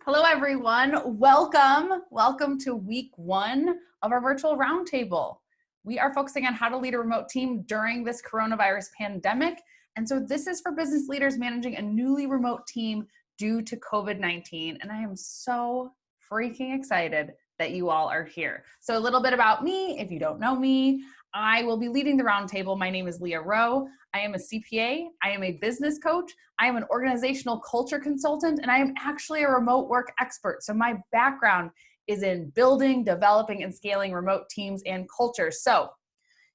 Hello, everyone. Welcome to week 1 of our virtual roundtable. We are focusing on how to lead a remote team during this coronavirus pandemic. And so this is for business leaders managing a newly remote team due to COVID-19. And I am so freaking excited that you all are here. So a little bit about me, if you don't know me, I will be leading the roundtable. My name is Leah Rowe. I am a CPA. I am a business coach. I am an organizational culture consultant, and I am actually a remote work expert. So my background is in building, developing, and scaling remote teams and cultures. So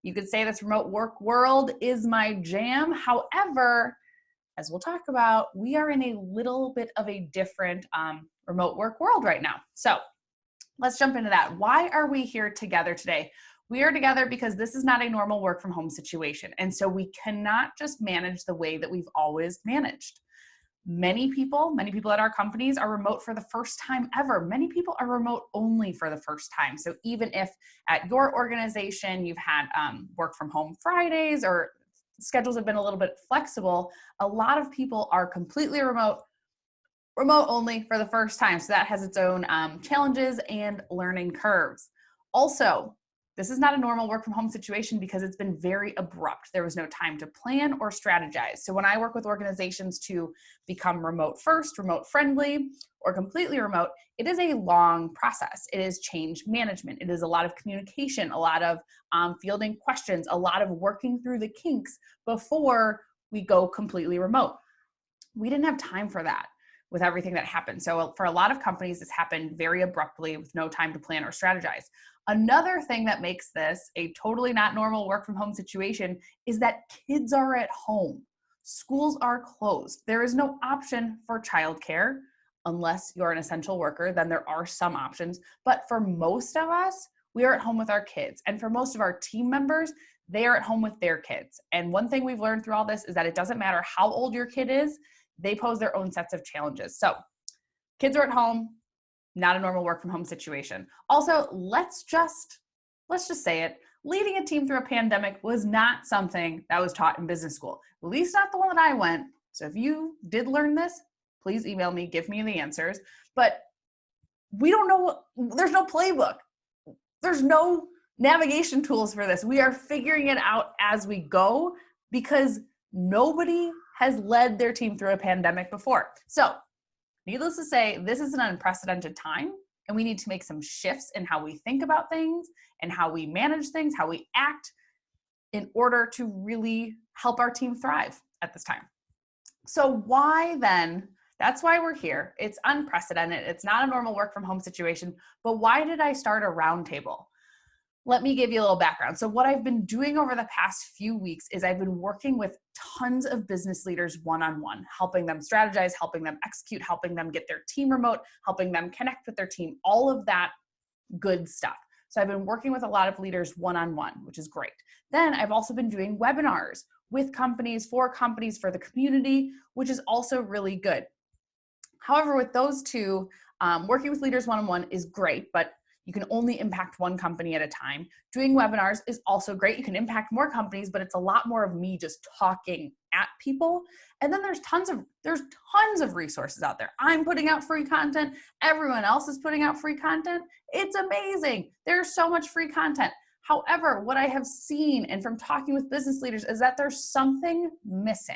you could say this remote work world is my jam. However, as we'll talk about, we are in a little bit of a different remote work world right now. So let's jump into that. Why are we here together today? We are together because this is not a normal work from home situation. And so we cannot just manage the way that we've always managed. Many people at our companies are remote for the first time ever. Many people are remote only for the first time. So even if at your organization you've had work from home Fridays or schedules have been a little bit flexible, a lot of people are completely remote only for the first time. So that has its own challenges and learning curves. Also, this is not a normal work from home situation because it's been very abrupt. There was no time to plan or strategize. So when I work with organizations to become remote first, remote friendly, or completely remote, it is a long process. It is change management. It is a lot of communication, a lot of fielding questions, a lot of working through the kinks before we go completely remote. We didn't have time for that with everything that happened. So for a lot of companies, this happened very abruptly with no time to plan or strategize. Another thing that makes this a totally not normal work from home situation is that kids are at home. Schools are closed. There is no option for childcare unless you're an essential worker, then there are some options. But for most of us, we are at home with our kids. And for most of our team members, they are at home with their kids. And one thing we've learned through all this is that it doesn't matter how old your kid is, they pose their own sets of challenges. So kids are at home, not a normal work from home situation. Also, let's just say it. Leading a team through a pandemic was not something that was taught in business school, at least not the one that I went. So if you did learn this, please email me, give me the answers. But we don't know, there's no playbook. There's no navigation tools for this. We are figuring it out as we go because nobody has led their team through a pandemic before. So needless to say, this is an unprecedented time, and we need to make some shifts in how we think about things and how we manage things, how we act in order to really help our team thrive at this time. So why then? That's why we're here. It's unprecedented. It's not a normal work from home situation, but why did I start a roundtable? Let me give you a little background. So what I've been doing over the past few weeks is I've been working with tons of business leaders one-on-one, helping them strategize, helping them execute, helping them get their team remote, helping them connect with their team, all of that good stuff. So I've been working with a lot of leaders one-on-one, which is great. Then I've also been doing webinars with companies, for the community, which is also really good. However, with those two, working with leaders one-on-one is great, but you can only impact one company at a time. Doing webinars is also great. You can impact more companies, but it's a lot more of me just talking at people. And then there's tons of resources out there. I'm putting out free content. Everyone else is putting out free content. It's amazing. There's so much free content. However, what I have seen and from talking with business leaders is that there's something missing.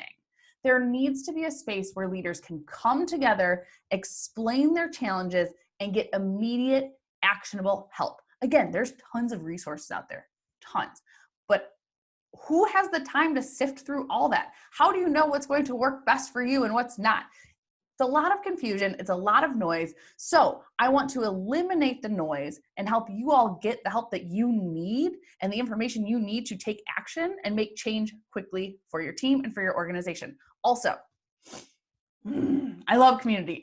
There needs to be a space where leaders can come together, explain their challenges, and get immediate actionable help. Again, there's tons of resources out there, tons. But who has the time to sift through all that? How do you know what's going to work best for you and what's not? It's a lot of confusion. It's a lot of noise. So I want to eliminate the noise and help you all get the help that you need and the information you need to take action and make change quickly for your team and for your organization. Also, I love community.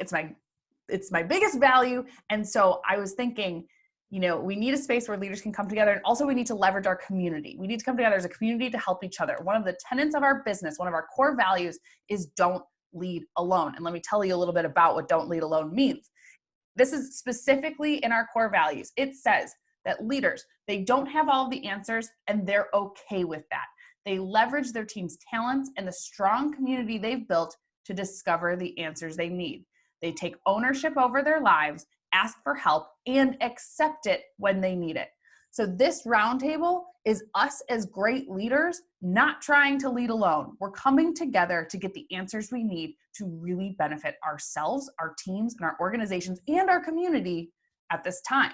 It's my biggest value. And so I was thinking, we need a space where leaders can come together. And also we need to leverage our community. We need to come together as a community to help each other. One of the tenets of our business, one of our core values is don't lead alone. And let me tell you a little bit about what don't lead alone means. This is specifically in our core values. It says that leaders, they don't have all of the answers and they're okay with that. They leverage their team's talents and the strong community they've built to discover the answers they need. They take ownership over their lives, ask for help, and accept it when they need it. So this roundtable is us as great leaders not trying to lead alone. We're coming together to get the answers we need to really benefit ourselves, our teams, and our organizations, and our community at this time.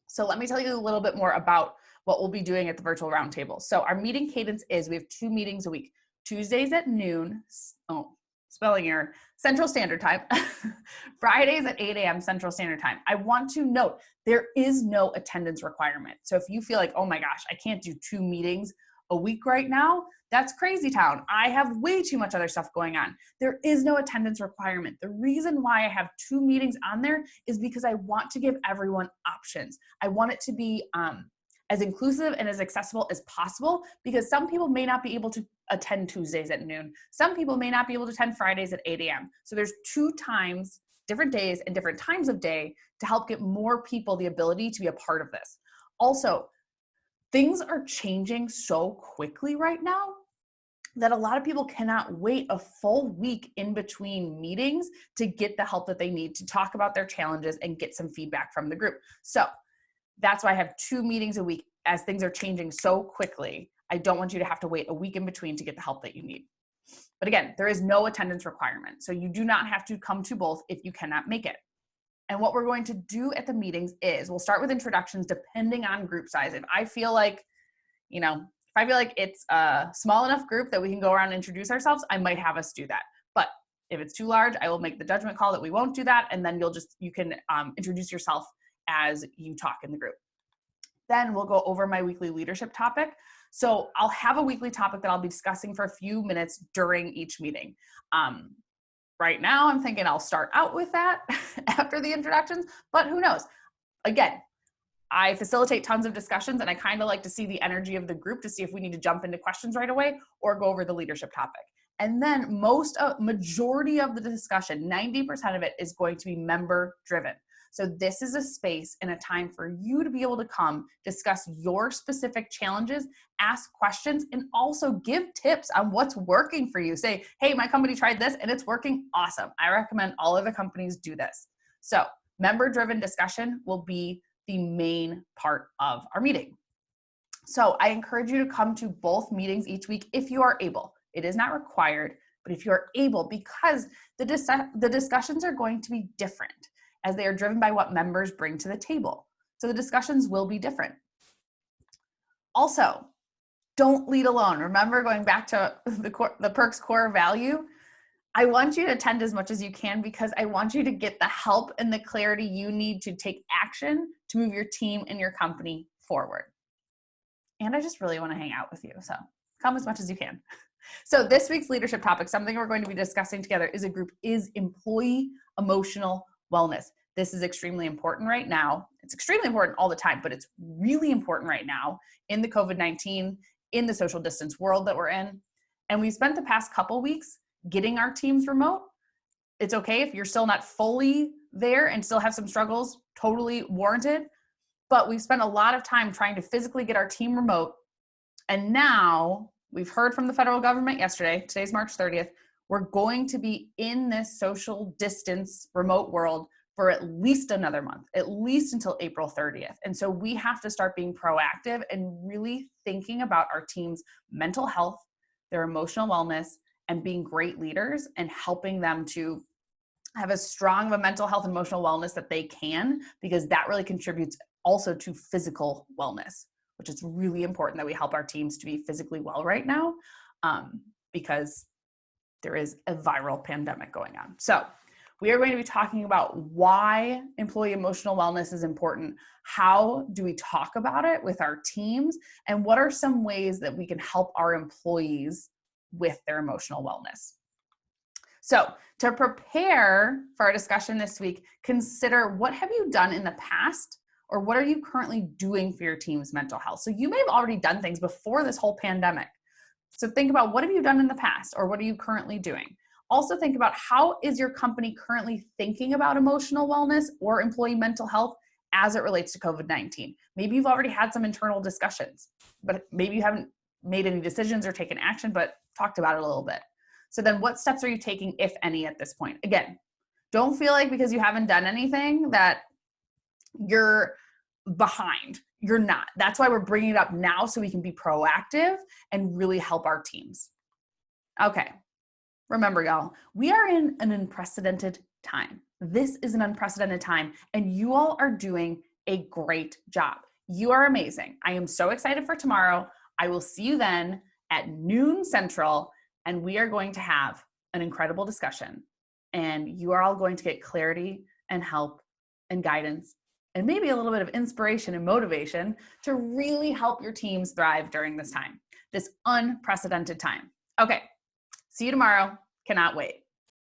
So let me tell you a little bit more about what we'll be doing at the virtual roundtable. So our meeting cadence is we have 2 meetings a week. Tuesdays at noon, spelling error, Central Standard Time, Fridays at 8 a.m. Central Standard Time. I want to note there is no attendance requirement. So if you feel like, oh my gosh, I can't do 2 meetings a week right now, that's crazy town. I have way too much other stuff going on. There is no attendance requirement. The reason why I have 2 meetings on there is because I want to give everyone options. I want it to be as inclusive and as accessible as possible, because some people may not be able to attend Tuesdays at noon. Some people may not be able to attend Fridays at 8 a.m. So there's 2 times, different days and different times of day to help get more people the ability to be a part of this. Also, things are changing so quickly right now that a lot of people cannot wait a full week in between meetings to get the help that they need to talk about their challenges and get some feedback from the group. So that's why I have 2 meetings a week. As things are changing so quickly, I don't want you to have to wait a week in between to get the help that you need. But again, there is no attendance requirement. So you do not have to come to both if you cannot make it. And what we're going to do at the meetings is we'll start with introductions depending on group size. If I feel like, it's a small enough group that we can go around and introduce ourselves, I might have us do that. But if it's too large, I will make the judgment call that we won't do that. And then you can introduce yourself as you talk in the group. Then we'll go over my weekly leadership topic. So I'll have a weekly topic that I'll be discussing for a few minutes during each meeting. Right now, I'm thinking I'll start out with that after the introductions, but who knows? Again, I facilitate tons of discussions, and I kind of like to see the energy of the group to see if we need to jump into questions right away or go over the leadership topic. And then majority of the discussion, 90% of it, is going to be member driven. So this is a space and a time for you to be able to come discuss your specific challenges, ask questions, and also give tips on what's working for you. Say, hey, my company tried this and it's working awesome. I recommend all of the companies do this. So member-driven discussion will be the main part of our meeting. So I encourage you to come to both meetings each week if you are able. It is not required, but if you are able, because the discussions are going to be different as they are driven by what members bring to the table. So the discussions will be different. Also, don't lead alone. Remember, going back to the Perks core value, I want you to attend as much as you can because I want you to get the help and the clarity you need to take action to move your team and your company forward. And I just really want to hang out with you, so come as much as you can. So this week's leadership topic, something we're going to be discussing together is employee emotional wellness. This is extremely important right now. It's extremely important all the time, but it's really important right now in the COVID-19, in the social distance world that we're in. And we spent the past couple weeks getting our teams remote. It's okay if you're still not fully there and still have some struggles, totally warranted. But we've spent a lot of time trying to physically get our team remote. And now we've heard from the federal government yesterday, today's March 30th, we're going to be in this social distance remote world for at least another month, at least until April 30th. And so we have to start being proactive and really thinking about our team's mental health, their emotional wellness, and being great leaders and helping them to have as strong of a mental health and emotional wellness that they can, because that really contributes also to physical wellness, which is really important that we help our teams to be physically well right now, because there is a viral pandemic going on. So we are going to be talking about why employee emotional wellness is important, how do we talk about it with our teams, and what are some ways that we can help our employees with their emotional wellness. So to prepare for our discussion this week, consider what have you done in the past, or what are you currently doing for your team's mental health? So you may have already done things before this whole pandemic. So think about what have you done in the past, or what are you currently doing? Also think about how is your company currently thinking about emotional wellness or employee mental health as it relates to COVID-19. Maybe you've already had some internal discussions, but maybe you haven't made any decisions or taken action, but talked about it a little bit. So then what steps are you taking, if any, at this point? Again, Don't feel like because you haven't done anything that you're behind. You're not. That's why we're bringing it up now, so we can be proactive and really help our teams. Okay. Remember, y'all, we are in an unprecedented time. This is an unprecedented time, and you all are doing a great job. You are amazing. I am so excited for tomorrow. I will see you then at noon Central, and we are going to have an incredible discussion. And you are all going to get clarity and help and guidance and maybe a little bit of inspiration and motivation to really help your teams thrive during this time, this unprecedented time. Okay, see you tomorrow. Cannot wait.